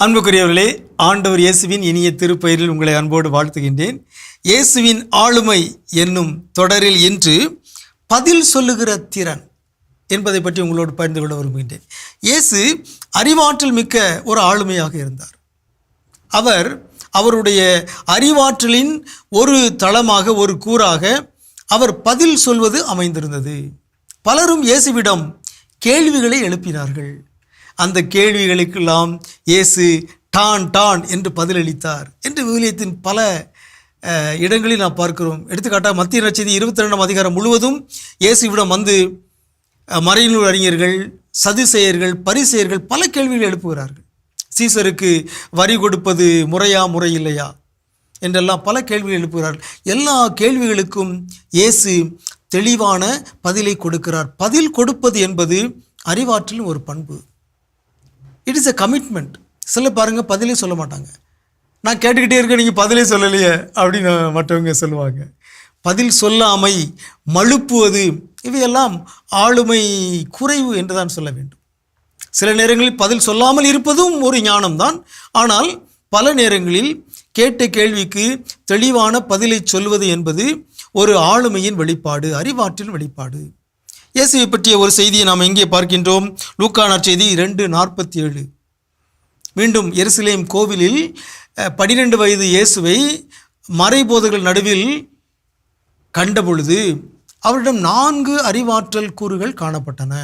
அன்புக்குரியவர்களே, ஆண்டவர் இயேசுவின் இனிய திருப்பெயரில் உங்களை அன்போடு வாழ்த்துகின்றேன். இயேசுவின் ஆளுமை என்னும் தொடரில் இன்று பதில் சொல்லுகிற திறன் என்பதை பற்றி உங்களோடு பகிர்ந்து கொள்ள விரும்புகின்றேன். இயேசு அறிவாற்றல் மிக்க ஒரு ஆளுமையாக இருந்தார். அவருடைய அறிவாற்றலின் ஒரு தளமாக, ஒரு கூறாக அவர் பதில் சொல்வது அமைந்திருந்தது. பலரும் இயேசுவிடம் கேள்விகளை எழுப்பினார்கள். அந்த கேள்விகளுக்கெல்லாம் இயேசு டான் என்று பதிலளித்தார் என்று விவிலியத்தின் பல இடங்களில் நாம் பார்க்கிறோம். எடுத்துக்காட்டாக மத்திய நற்செய்தி 22ஆம் அதிகாரம் முழுவதும் இயேசுவிடம் வந்து மறைநூல் அறிஞர்கள், சதுசேயர்கள், பரிசேயர்கள் பல கேள்விகள் எழுப்புகிறார்கள். சீசருக்கு வரி கொடுப்பது முறையா முறையில்லையா என்றெல்லாம் பல கேள்விகள் எழுப்புகிறார்கள். எல்லா கேள்விகளுக்கும் இயேசு தெளிவான பதிலை கொடுக்கிறார். பதில் கொடுப்பது என்பது அறிவாற்றலின் ஒரு பண்பு. It is a commitment. சில பாருங்கள், பதிலே சொல்ல மாட்டாங்க. நான் கேட்டுக்கிட்டே இருக்கேன், நீங்கள் பதிலே சொல்லலையே அப்படின்னு மற்றவங்க சொல்லுவாங்க. பதில் சொல்லாமை, மழுப்புவது, இவையெல்லாம் ஆளுமை குறைவு என்று தான் சொல்ல வேண்டும். சில நேரங்களில் பதில் சொல்லாமல் இருப்பதும் ஒரு ஞானம்தான். ஆனால் பல நேரங்களில் கேட்ட கேள்விக்கு தெளிவான பதிலை சொல்வது என்பது ஒரு ஆளுமையின் வெளிப்பாடு, அறிவாற்றின் வெளிப்பாடு. இயேசுவை பற்றிய ஒரு செய்தியை நாம் எங்கே பார்க்கின்றோம்? லூக்கா நற்செய்தி 2:47. மீண்டும் எருசலேம் கோவிலில் 12 வயது இயேசுவை மறைபோதர்கள் நடுவில் கண்டபொழுது அவரிடம் 4 அறிவாற்றல் கூறுகள் காணப்பட்டன.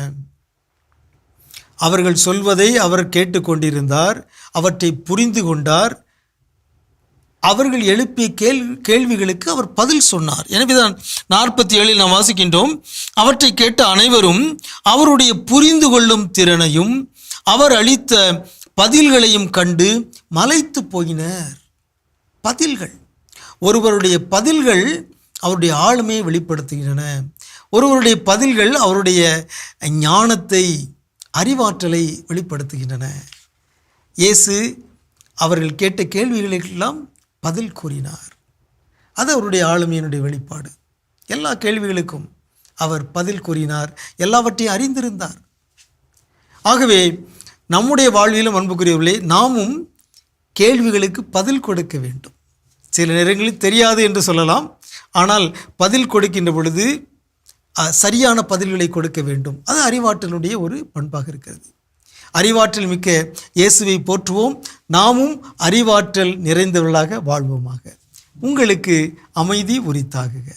அவர்கள் சொல்வதை அவர் கேட்டுக்கொண்டிருந்தார், அவற்றை புரிந்து கொண்டார். அவர்கள் எழுப்பிய கேள்விகளுக்கு அவர் பதில் சொன்னார். எனவேதான் 47 நாம் வாசிக்கின்றோம், அவற்றை கேட்ட அனைவரும் அவருடைய புரிந்து கொள்ளும் திறனையும் அவர் அளித்த பதில்களையும் கண்டு மலைத்து போயினர். பதில்கள், ஒருவருடைய பதில்கள் அவருடைய ஆளுமையை வெளிப்படுத்துகின்றன. ஒருவருடைய பதில்கள் அவருடைய ஞானத்தை, அறிவாற்றலை வெளிப்படுத்துகின்றன. இயேசு அவர்கள் கேட்ட கேள்விகளுக்கெல்லாம் பதில் கூறினார். அது அவருடைய ஆளுமையினுடைய வெளிப்பாடு. எல்லா கேள்விகளுக்கும் அவர் பதில் கூறினார், எல்லாவற்றையும் அறிந்திருந்தார். ஆகவே நம்முடைய வாழ்விலும் அன்புக்குரியவர்களே, நாமும் கேள்விகளுக்கு பதில் கொடுக்க வேண்டும். சில நேரங்களில் தெரியாது என்று சொல்லலாம், ஆனால் பதில் கொடுக்கின்ற பொழுது சரியான பதில்களை கொடுக்க வேண்டும். அது அறிவாற்றலுடைய ஒரு பண்பாக இருக்கிறது. அறிவாற்றல் மிக்க இயேசுவை போற்றுவோம். நாமும் அறிவாற்றல் நிறைந்தவர்களாக வாழ்வோமாக. உங்களுக்கு அமைதி உரித்தாகுக.